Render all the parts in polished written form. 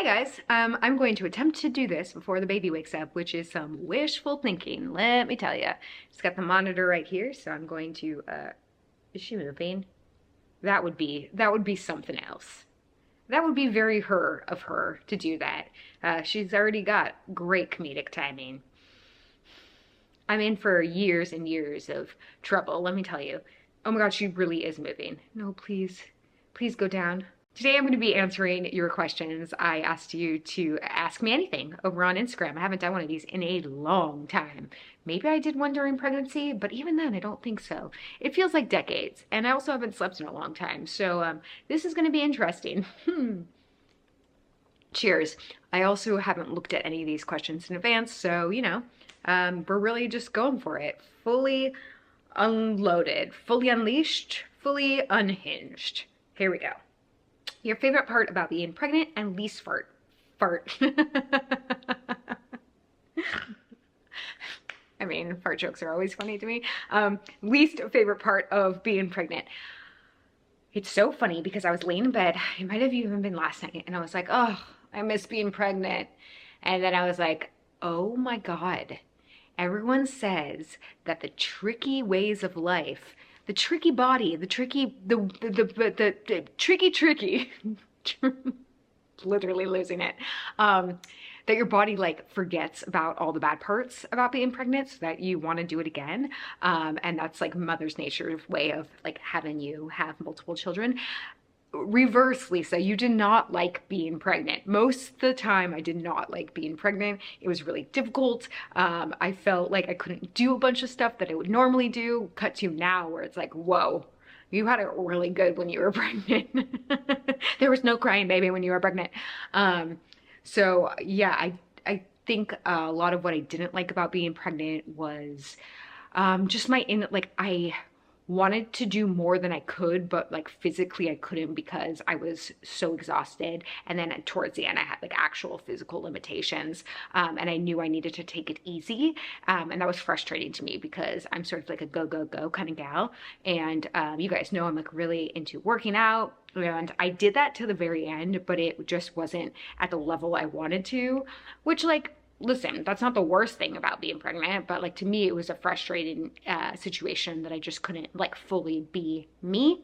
guys, I'm going to attempt to do this before the baby wakes up, which is some wishful thinking, let me tell you. Just got the monitor right here, so I'm going to, is she moving? That would be something else. That would be very her of her to do that. She's already got great comedic timing. I'm in for years and years of trouble, let me tell you. Oh my God, she really is moving. No, please, please go down. Today I'm going to be answering your questions. I asked you to ask me anything over on Instagram. I haven't done one of these in a long time. Maybe I did one during pregnancy, but even then I don't think so. It feels like decades, and I also haven't slept in a long time, so this is going to be interesting. Cheers. I also haven't looked at any of these questions in advance, so you know, we're really just going for it. Fully unloaded, fully unleashed, fully unhinged. Here we go. Your favorite part about being pregnant and least fart. I mean, fart jokes are always funny to me. Least favorite part of being pregnant. It's so funny because I was laying in bed, it might have even been last night, and I was like, oh, I miss being pregnant. And then I was like, oh my God. Everyone says that the tricky ways of life, the tricky body, the tricky, tricky, literally losing it, that your body like forgets about all the bad parts about being pregnant so that you want to do it again. And that's like Mother's Nature's way of like having you have multiple children. Reverse, Lisa, you did not like being pregnant. Most of the time I did not like being pregnant. It was really difficult. I felt like I couldn't do a bunch of stuff that I would normally do. Cut to now where it's like, whoa, you had it really good when you were pregnant. There was no crying baby when you were pregnant. So yeah, I think a lot of what I didn't like about being pregnant was just I wanted to do more than I could, but like physically I couldn't because I was so exhausted. And then towards the end I had like actual physical limitations, and I knew I needed to take it easy, and that was frustrating to me because I'm sort of like a go kind of gal, and you guys know I'm like really into working out, and I did that to the very end, but it just wasn't at the level I wanted to, which like, listen, that's not the worst thing about being pregnant, but like to me, it was a frustrating situation that I just couldn't like fully be me.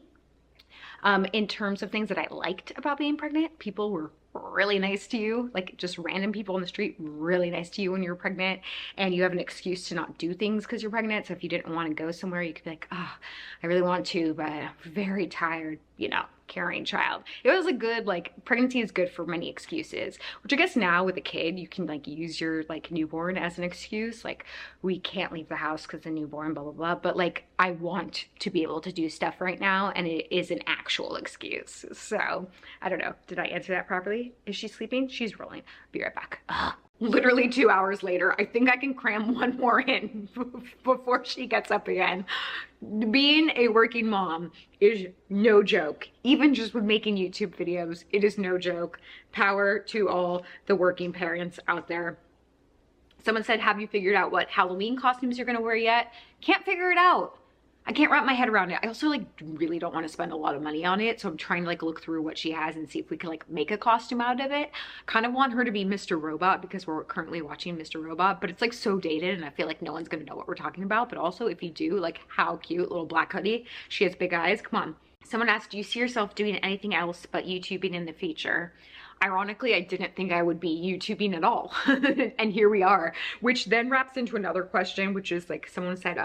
In terms of things that I liked about being pregnant, people were really nice to you, like just random people on the street, really nice to you when you're pregnant, and you have an excuse to not do things because you're pregnant. So if you didn't want to go somewhere, you could be like, oh, I really want to, but I'm very tired, you know, carrying child. It was a good, like, pregnancy is good for many excuses, which I guess now with a kid, you can like use your like newborn as an excuse. Like, we can't leave the house because the newborn, blah, blah, blah. But like, I want to be able to do stuff right now, and it is an actual excuse. So I don't know. Did I answer that properly? Is she sleeping? She's rolling. Be right back. Ugh. Literally 2 hours later, I think I can cram one more in before she gets up again. Being a working mom is no joke. Even just with making YouTube videos, it is no joke. Power to all the working parents out there. Someone said, have you figured out what Halloween costumes you're gonna wear yet? Can't figure it out. I can't wrap my head around it. I also like really don't want to spend a lot of money on it. So I'm trying to like look through what she has and see if we can like make a costume out of it. Kind of want her to be Mr. Robot because we're currently watching Mr. Robot, but it's like so dated and I feel like no one's going to know what we're talking about. But also if you do, like, how cute, little black hoodie. She has big eyes. Come on. Someone asked, do you see yourself doing anything else but YouTubing in the future? Ironically, I didn't think I would be YouTubing at all. And here we are, which then wraps into another question, which is like someone said,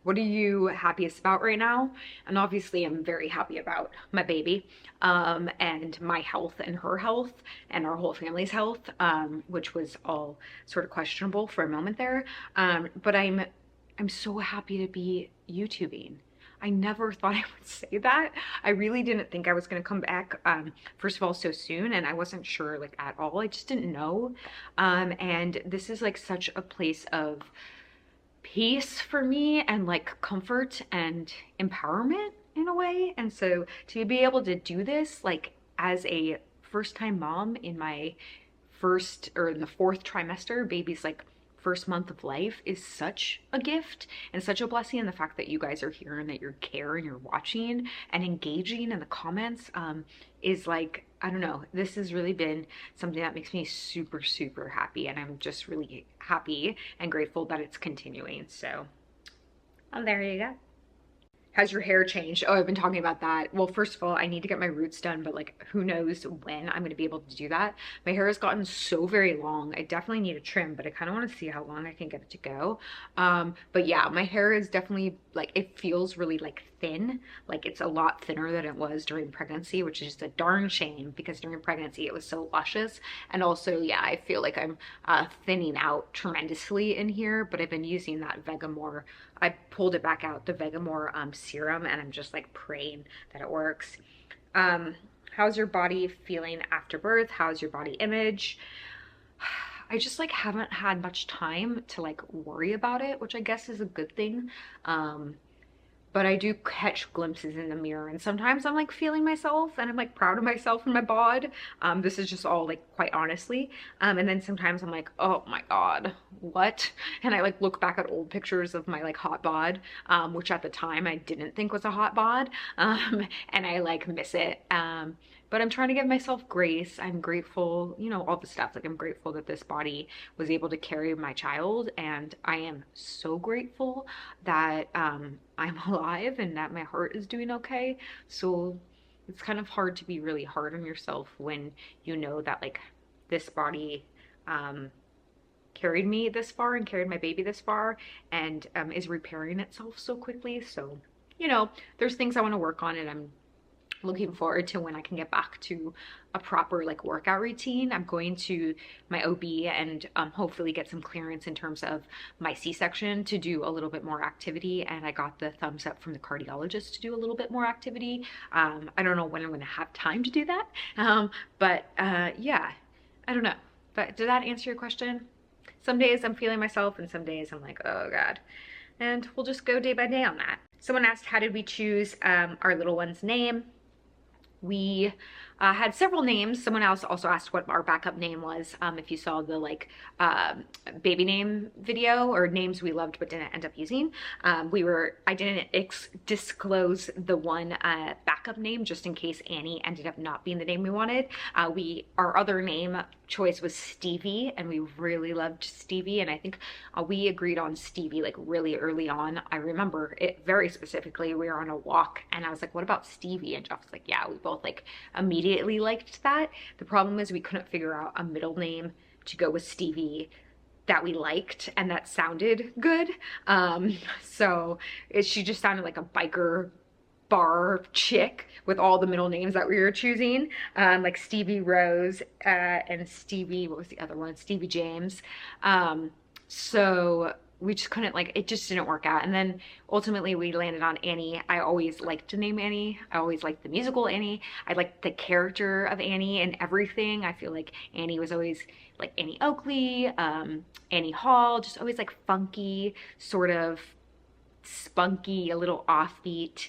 what are you happiest about right now? And obviously I'm very happy about my baby, and my health and her health and our whole family's health, which was all sort of questionable for a moment there. But I'm so happy to be YouTubing. I never thought I would say that. I really didn't think I was gonna come back, first of all, so soon, and I wasn't sure like at all. I just didn't know. And this is like such a place of peace for me and like comfort and empowerment in a way. And so to be able to do this like as a first-time mom in my in the 4th trimester, baby's like first month of life is such a gift and such a blessing. And the fact that you guys are here and that you're care and you're watching and engaging in the comments is like, I don't know, this has really been something that makes me super, super happy. And I'm just really happy and grateful that it's continuing. So, oh, there you go. Has your hair changed? Oh, I've been talking about that. Well, first of all, I need to get my roots done, but like who knows when I'm going to be able to do that. My hair has gotten so very long. I definitely need a trim, but I kind of want to see how long I can get it to go. But yeah, my hair is definitely like, it feels really like thin. Like it's a lot thinner than it was during pregnancy, which is just a darn shame because during pregnancy it was so luscious. And also, yeah, I feel like I'm thinning out tremendously in here, but I've been using that Vegamore. I pulled it back out, the Vegamore serum, and I'm just like praying that it works. How's your body feeling after birth? How's your body image? I just like haven't had much time to like worry about it, which I guess is a good thing. But I do catch glimpses in the mirror, and sometimes I'm like feeling myself and I'm like proud of myself and my bod. This is just all like quite honestly. And then sometimes I'm like, oh my God, what? And I like look back at old pictures of my like hot bod, which at the time I didn't think was a hot bod. And I like miss it. But I'm trying to give myself grace. I'm grateful, you know, all the stuff. Like I'm grateful that this body was able to carry my child, and I am so grateful that I'm alive and that my heart is doing okay. So it's kind of hard to be really hard on yourself when you know that like this body carried me this far and carried my baby this far and is repairing itself so quickly. So, you know, there's things I want to work on, and I'm looking forward to when I can get back to a proper like workout routine. I'm going to my OB and hopefully get some clearance in terms of my C-section to do a little bit more activity, and I got the thumbs up from the cardiologist to do a little bit more activity. I don't know when I'm going to have time to do that, but yeah, I don't know. But did that answer your question? Some days I'm feeling myself and some days I'm like, oh God. And we'll just go day by day on that. Someone asked, how did we choose our little one's name? We had several names. Someone else also asked what our backup name was. If you saw the like baby name video, or names we loved but didn't end up using. I didn't disclose the one backup name just in case Annie ended up not being the name we wanted. Our other name choice was Stevie, and we really loved Stevie, and I think we agreed on Stevie like really early on. I remember it very specifically. We were on a walk and I was like, what about Stevie? And Jeff was like, yeah. We both like immediately liked that. The problem is we couldn't figure out a middle name to go with Stevie that we liked and that sounded good. So she just sounded like a biker bar chick with all the middle names that we were choosing, like Stevie Rose and Stevie, what was the other one? Stevie James. So we just couldn't, like, it just didn't work out. And then ultimately we landed on Annie. I always liked the name Annie. I always liked the musical Annie. I liked the character of Annie and everything. I feel like Annie was always like Annie Oakley, Annie Hall, just always like funky, sort of spunky, a little offbeat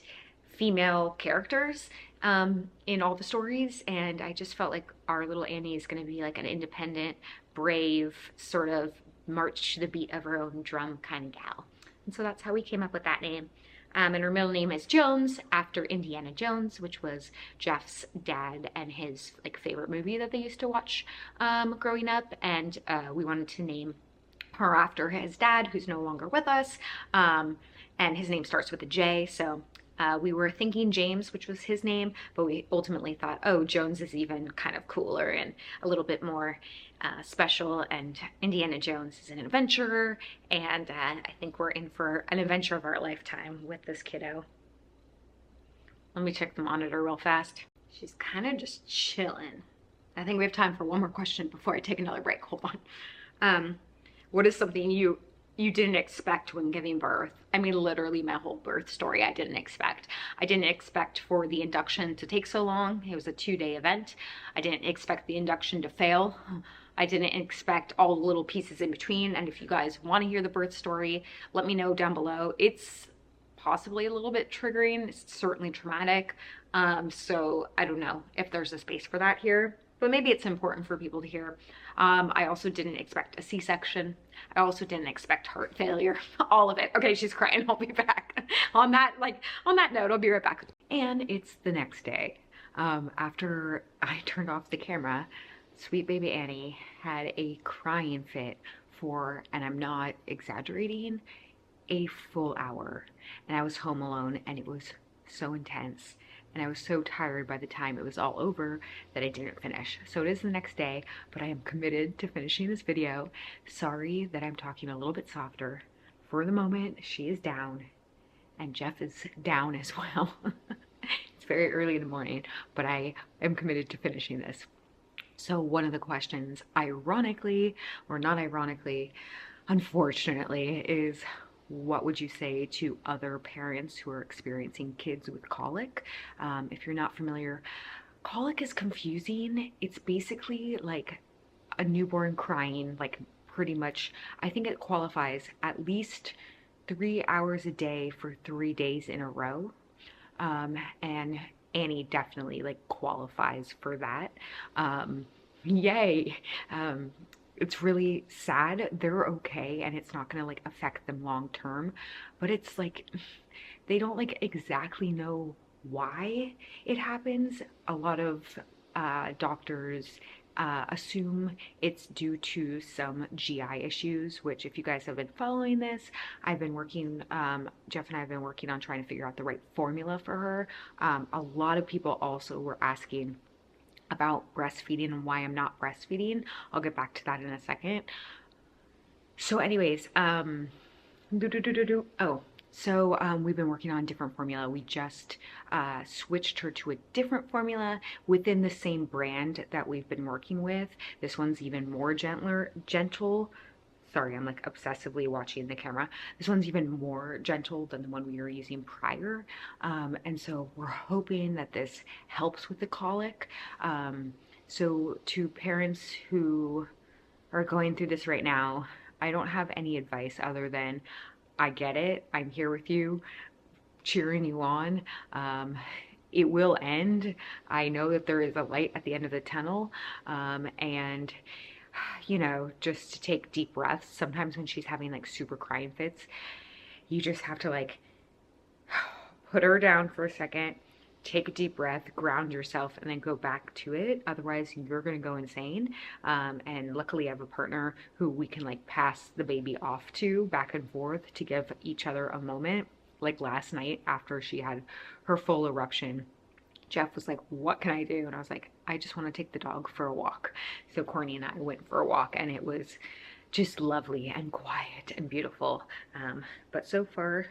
female characters in all the stories. And I just felt like our little Annie is going to be like an independent, brave, sort of march to the beat of her own drum kind of gal. And so that's how we came up with that name. And her middle name is Jones, after Indiana Jones, which was Jeff's dad and his like favorite movie that they used to watch growing up. And we wanted to name her after his dad, who's no longer with us. And his name starts with a J, so we were thinking James, which was his name, but we ultimately thought, oh, Jones is even kind of cooler and a little bit more special, and Indiana Jones is an adventurer, and I think we're in for an adventure of our lifetime with this kiddo. Let me check the monitor real fast. She's kind of just chilling. I think we have time for one more question before I take another break. Hold on. What is something you didn't expect when giving birth? I mean, literally my whole birth story I didn't expect. I didn't expect for the induction to take so long. It was a 2-day event. I didn't expect the induction to fail. I didn't expect all the little pieces in between. And if you guys want to hear the birth story, let me know down below. It's possibly a little bit triggering. It's certainly traumatic. So I don't know if there's a space for that here. but maybe it's important for people to hear. I also didn't expect a C-section. I also didn't expect heart failure. All of it. Okay, she's crying. I'll be back. On that note, I'll be right back. And it's the next day. After I turned off the camera, sweet baby Annie had a crying fit for, and I'm not exaggerating, a full hour. And I was home alone, and it was so intense. And I was so tired by the time it was all over that I didn't finish. So it is the next day, but I am committed to finishing this video. Sorry that I'm talking a little bit softer. For the moment, she is down, and Jeff is down as well. It's very early in the morning, but I am committed to finishing this. So one of the questions, ironically, or not ironically, unfortunately, is what would you say to other parents who are experiencing kids with colic? If you're not familiar, colic is confusing. It's basically like a newborn crying, like pretty much, I think it qualifies at least 3 hours a day for 3 days in a row. And Annie definitely like qualifies for that. Yay. It's really sad. They're okay, and it's not gonna like affect them long term, but it's like they don't like exactly know why it happens. A lot of doctors assume it's due to some GI issues, which if you guys have been following this, I've been working, Jeff and I have been working on trying to figure out the right formula for her. A lot of people also were asking about breastfeeding and why I'm not breastfeeding. I'll get back to that in a second. So anyways, we've been working on a different formula. We just switched her to a different formula within the same brand that we've been working with. This one's even more gentle. Sorry, I'm like obsessively watching the camera. This one's even more gentle than the one we were using prior. And so we're hoping that this helps with the colic. So to parents who are going through this right now, I don't have any advice other than I get it. I'm here with you, cheering you on. It will end. I know that there is a light at the end of the tunnel. And you know, just to take deep breaths. Sometimes when she's having like super crying fits, you just have to like put her down for a second, take a deep breath, ground yourself, and then go back to it. Otherwise, you're gonna go insane. And luckily I have a partner who we can like pass the baby off to back and forth to give each other a moment. Like last night after she had her full eruption, Jeff was like, what can I do? And I was like, I just want to take the dog for a walk. So Corny and I went for a walk, and it was just lovely and quiet and beautiful. But so far,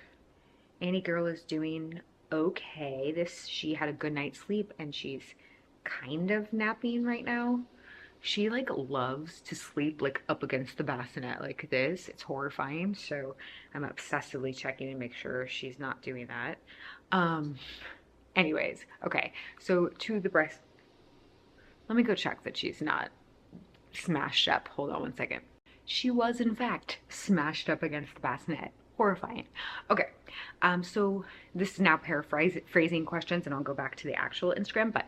Annie girl is doing okay. She had a good night's sleep, and she's kind of napping right now. She like loves to sleep like up against the bassinet like this. It's horrifying. So I'm obsessively checking to make sure she's not doing that. Anyways, okay, so to the breast, let me go check that she's not smashed up. Hold on one second. She was in fact smashed up against the bassinet. Horrifying. Okay, so this is now paraphrasing questions, and I'll go back to the actual Instagram, but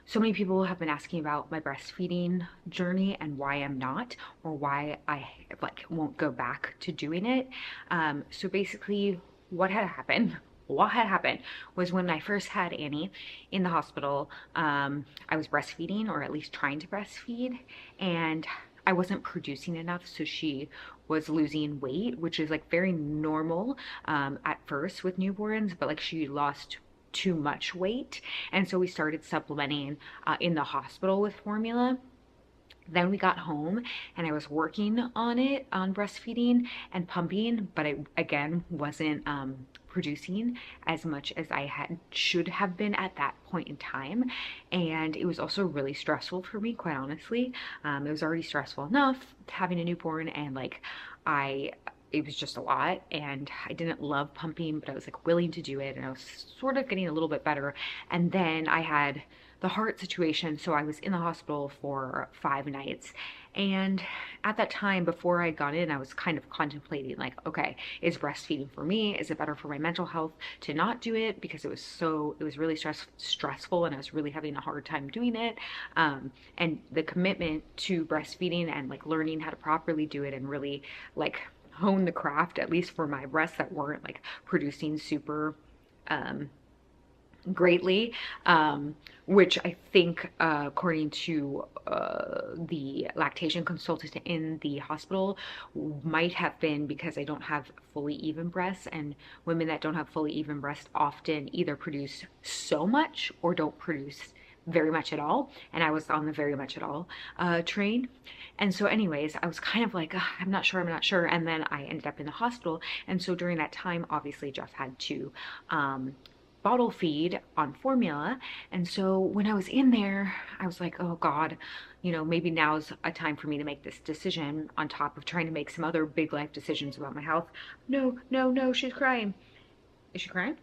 so many people have been asking about my breastfeeding journey and why I'm not, or why I like won't go back to doing it. So basically what had happened was when I first had Annie in the hospital, I was breastfeeding, or at least trying to breastfeed, and I wasn't producing enough, so she was losing weight, which is like very normal at first with newborns, but like she lost too much weight, and so we started supplementing in the hospital with formula. Then we got home and I was working on it, on breastfeeding and pumping, but I again wasn't producing as much as I should have been at that point in time. And it was also really stressful for me, quite honestly. It was already stressful enough having a newborn, and like it was just a lot, and I didn't love pumping, but I was like willing to do it, and I was sort of getting a little bit better. And then I had the heart situation. So I was in the hospital for 5 nights. And at that time, before I got in, I was kind of contemplating like, okay, is breastfeeding for me? Is it better for my mental health to not do it? Because it was really stressful and I was really having a hard time doing it. And the commitment to breastfeeding and like learning how to properly do it and really like hone the craft, at least for my breasts that weren't like producing super greatly, which I think, according to the lactation consultant in the hospital, might have been because I don't have fully even breasts, and women that don't have fully even breasts often either produce so much or don't produce very much at all, and I was on the very much at all train. And so anyways, I was kind of like, I'm not sure, and then I ended up in the hospital. And so during that time, obviously Jeff had to bottle feed on formula. And so when I was in there, I was like, oh God, you know, maybe now's a time for me to make this decision on top of trying to make some other big life decisions about my health. No, no, no, she's crying. Is she crying?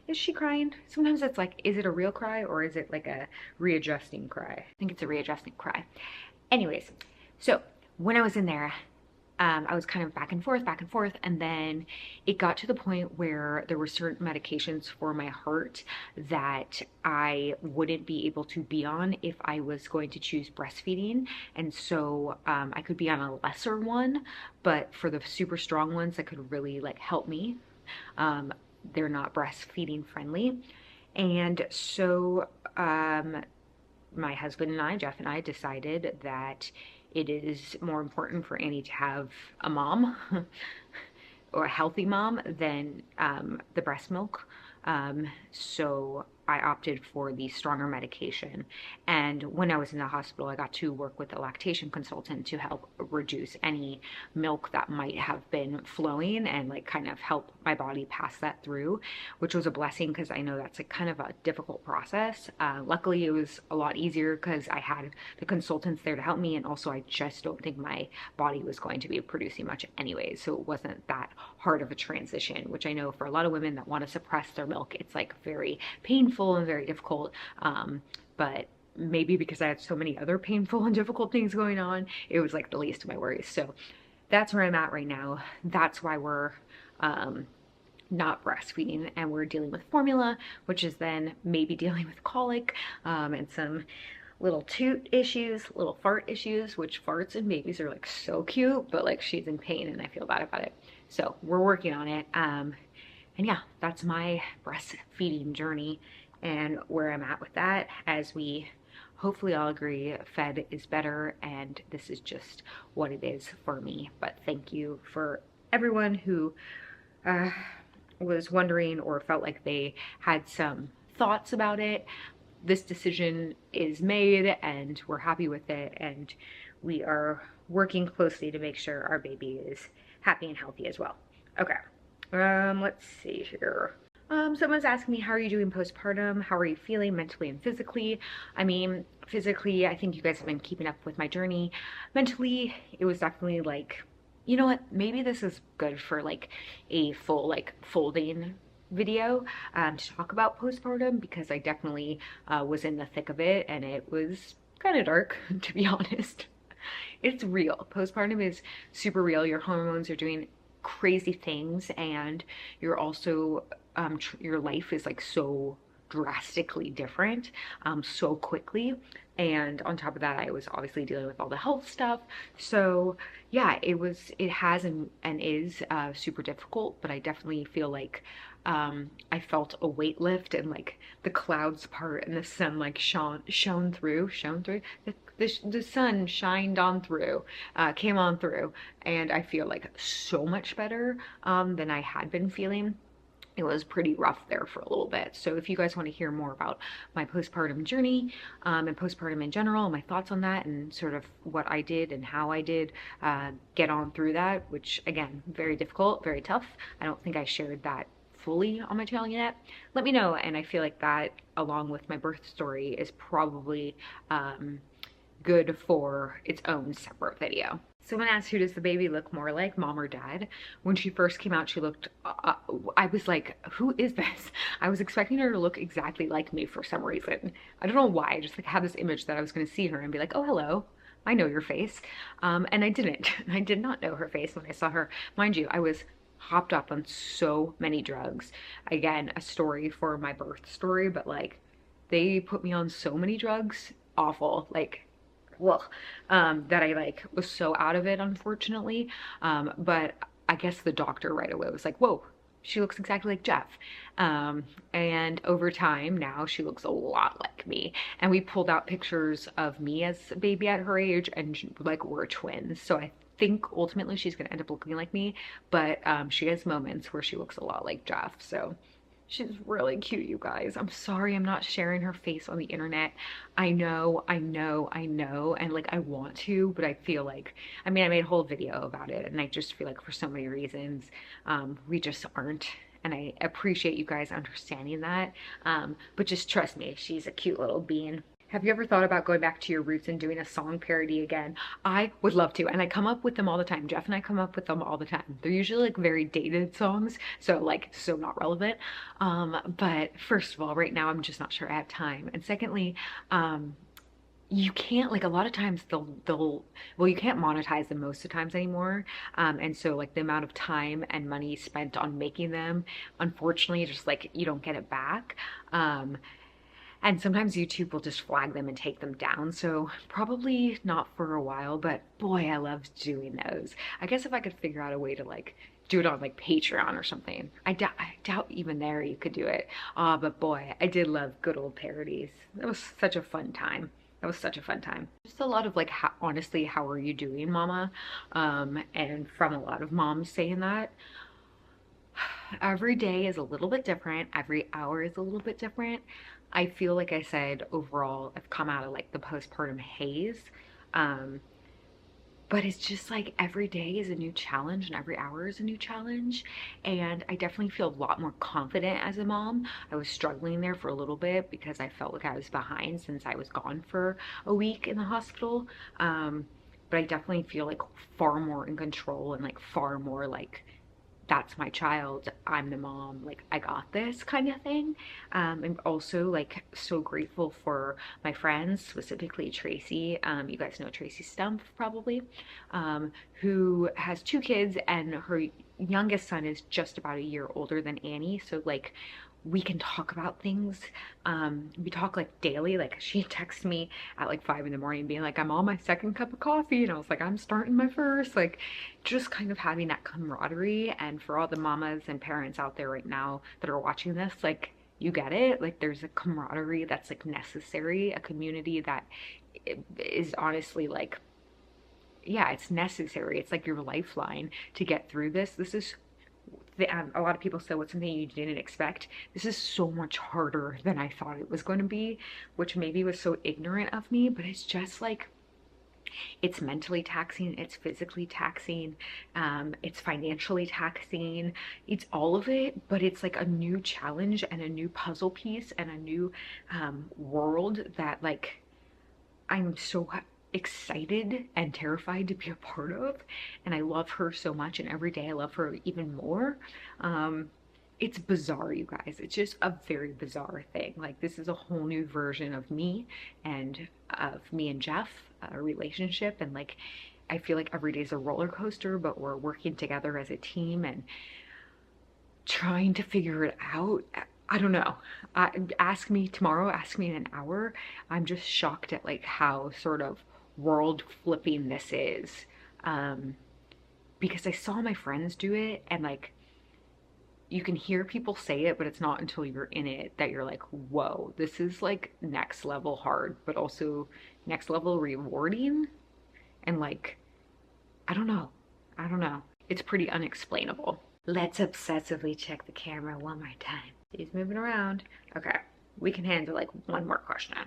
Is she crying? Sometimes it's like, is it a real cry or is it like a readjusting cry? I think it's a readjusting cry. Anyways, so when I was in there, I was kind of back and forth, and then it got to the point where there were certain medications for my heart that I wouldn't be able to be on if I was going to choose breastfeeding. And so I could be on a lesser one, but for the super strong ones that could really like help me, they're not breastfeeding friendly. And so my husband and I, Jeff and I, decided that it is more important for Annie to have a mom or a healthy mom than the breast milk. So I opted for the stronger medication. And when I was in the hospital, I got to work with a lactation consultant to help reduce any milk that might have been flowing and like kind of help my body pass that through, which was a blessing because I know that's like kind of a difficult process. Luckily, it was a lot easier because I had the consultants there to help me, and also I just don't think my body was going to be producing much anyway, so it wasn't that hard of a transition, which I know for a lot of women that want to suppress their milk, it's like very painful and very difficult. But maybe because I had so many other painful and difficult things going on, it was like the least of my worries. So that's where I'm at right now. That's why we're not breastfeeding, and we're dealing with formula, which is then maybe dealing with colic and some little toot issues, little fart issues, which farts and babies are like so cute, but like she's in pain and I feel bad about it. So we're working on it. And yeah, that's my breastfeeding journey and where I'm at with that, as we hopefully all agree fed is better, and this is just what it is for me. But thank you for everyone who was wondering or felt like they had some thoughts about it. This decision is made and we're happy with it, and we are working closely to make sure our baby is happy and healthy as well. Okay, let's see here. Someone's asking me, how are you doing postpartum? How are you feeling mentally and physically? I mean, physically, I think you guys have been keeping up with my journey. Mentally, it was definitely like, you know what, maybe this is good for like a full like folding video to talk about postpartum, because I definitely was in the thick of it and it was kind of dark, to be honest. It's real. Postpartum is super real. Your hormones are doing crazy things, and you're also your life is like so drastically different so quickly. And on top of that, I was obviously dealing with all the health stuff. So yeah, it has and is super difficult, but I definitely feel like I felt a weight lift, and like the clouds part and the sun like shone through. The sun shined on through, came on through, and I feel like so much better than I had been feeling. It was pretty rough there for a little bit. So if you guys want to hear more about my postpartum journey and postpartum in general, my thoughts on that, and sort of what I did and how I did get on through that, which again, very difficult, very tough. I don't think I shared that fully on my channel yet. Let me know. And I feel like that, along with my birth story, is probably good for its own separate video. Someone asked, who does the baby look more like, mom or dad? When she first came out, she looked, I was like, who is this? I was expecting her to look exactly like me for some reason. I don't know why. I just like had this image that I was going to see her and be like, oh, hello. I know your face. And I didn't. I did not know her face when I saw her. Mind you, I was hopped up on so many drugs. Again, a story for my birth story, but like they put me on so many drugs. Awful. Like, well, that I like was so out of it, unfortunately. But I guess the doctor right away was like, whoa, she looks exactly like Jeff. And over time now she looks a lot like me. And we pulled out pictures of me as a baby at her age, and like we're twins. So I think ultimately she's gonna end up looking like me, but she has moments where she looks a lot like Jeff. So she's really cute, you guys. I'm sorry I'm not sharing her face on the internet. I know, and like I want to, but I feel like, I mean, I made a whole video about it, and I just feel like for so many reasons, we just aren't. And I appreciate you guys understanding that. But just trust me, she's a cute little bean. Have you ever thought about going back to your roots and doing a song parody again? I would love to, and I come up with them all the time. Jeff and I come up with them all the time. They're usually like very dated songs, so like so not relevant. But first of all, right now I'm just not sure I have time. And secondly, you can't, like a lot of times they'll well, you can't monetize them most of the times anymore. And so like the amount of time and money spent on making them, unfortunately, just like you don't get it back. And sometimes YouTube will just flag them and take them down. So probably not for a while, but boy, I loved doing those. I guess if I could figure out a way to like do it on like Patreon or something. I doubt even there you could do it. But boy, I did love good old parodies. That was such a fun time. That was such a fun time. Just a lot of like, honestly, how are you doing, mama? And from a lot of moms saying that. Every day is a little bit different. Every hour is a little bit different. I feel like I said overall, I've come out of like the postpartum haze. But it's just like every day is a new challenge and every hour is a new challenge. And I definitely feel a lot more confident as a mom. I was struggling there for a little bit because I felt like I was behind since I was gone for a week in the hospital. But I definitely feel like far more in control and like far more like that's my child, I'm the mom, like I got this kind of thing. I'm also like so grateful for my friends, specifically Tracy. You guys know Tracy Stump probably, who has 2 kids, and her youngest son is just about a year older than Annie. So like we can talk about things. We talk like daily. Like she texts me at like 5 in the morning being like, I'm on my 2nd cup of coffee, and I was like, I'm starting my first. Like just kind of having that camaraderie. And for all the mamas and parents out there right now that are watching this, like you get it. Like there's a camaraderie that's like necessary, a community that is honestly like, yeah, it's necessary. It's like your lifeline to get through this. This is a lot of people say, what's something you didn't expect? This is so much harder than I thought it was going to be, which maybe was so ignorant of me, but it's just like, it's mentally taxing, it's physically taxing, it's financially taxing, it's all of it, but it's like a new challenge and a new puzzle piece and a new world that like I'm so excited and terrified to be a part of. And I love her so much, and every day I love her even more. It's bizarre, you guys. It's just a very bizarre thing. Like this is a whole new version of me and Jeff, a relationship. And like I feel like every day is a roller coaster, but we're working together as a team and trying to figure it out. I don't know. Ask me tomorrow, ask me in an hour. I'm just shocked at like how sort of world flipping this is. Because I saw my friends do it, and like you can hear people say it, but it's not until you're in it that you're like, whoa, this is like next level hard, but also next level rewarding. And like, I don't know. It's pretty unexplainable. Let's obsessively check the camera one more time. He's moving around. Okay, we can handle like one more question.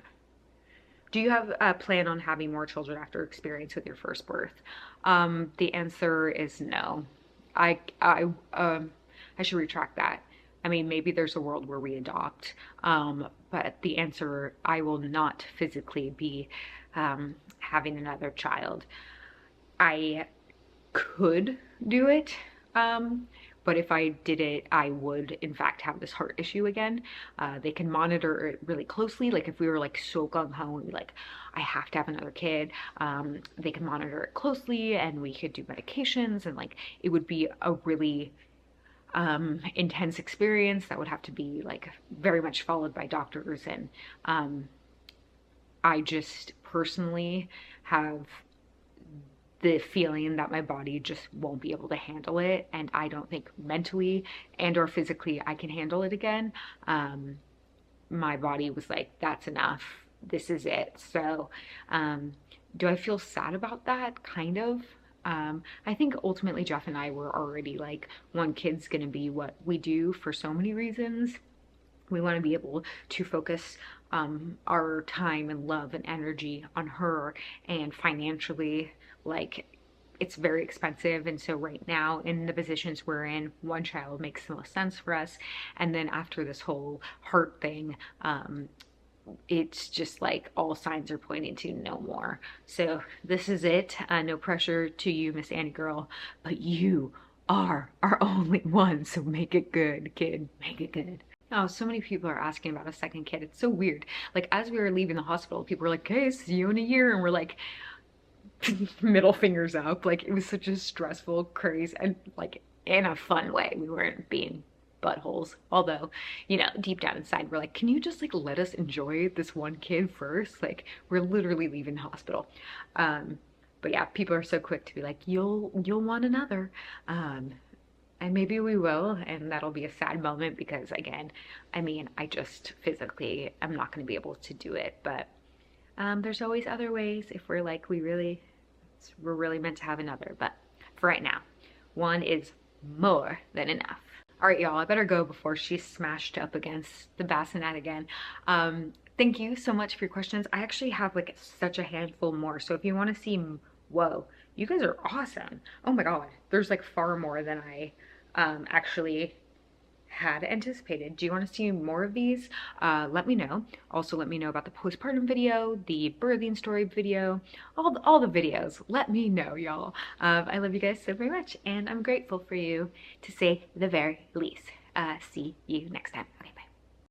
Do you have a plan on having more children after experience with your first birth? The answer is no. I should retract that. I mean, maybe there's a world where we adopt, but the answer, I will not physically be having another child. I could do it, but if I did it, I would in fact have this heart issue again. They can monitor it really closely. Like if we were like so gung-ho and like, I have to have another kid, they can monitor it closely and we could do medications, and like it would be a really intense experience that would have to be like very much followed by doctors. And I just personally have the feeling that my body just won't be able to handle it, and I don't think mentally and or physically I can handle it again. My body was like, that's enough, this is it. So do I feel sad about that? Kind of. I think ultimately Jeff and I were already like, one kid's gonna be what we do for so many reasons. We want to be able to focus our time and love and energy on her, and financially, like, it's very expensive. And so right now in the positions we're in, one child makes the most sense for us. And then after this whole heart thing, it's just like all signs are pointing to no more. So this is it. No pressure to you, Miss Annie girl, but you are our only one. So make it good, kid. Make it good. Oh, so many people are asking about a second kid. It's so weird. Like as we were leaving the hospital, people were like, "Okay, see you in a year," and we're like, middle fingers up. Like it was such a stressful, crazy, and like in a fun way. We weren't being buttholes. Although, you know, deep down inside, we're like, can you just like let us enjoy this one kid first? Like we're literally leaving the hospital. But yeah, people are so quick to be like, you'll want another. And maybe we will, and that'll be a sad moment because again, I mean, I just physically, I'm not going to be able to do it. But there's always other ways if we're like, we're really meant to have another. But for right now, one is more than enough. All right, y'all, I better go before she's smashed up against the bassinet again. Thank you so much for your questions. I actually have like such a handful more. So if you want to see, whoa, you guys are awesome. Oh my God, there's like far more than I actually had anticipated. Do you want to see more of these? Let me know. Also, let me know about the postpartum video, the birthing story video, all the videos. Let me know, y'all. I love you guys so very much, and I'm grateful for you, to say the very least. See you next time. Okay.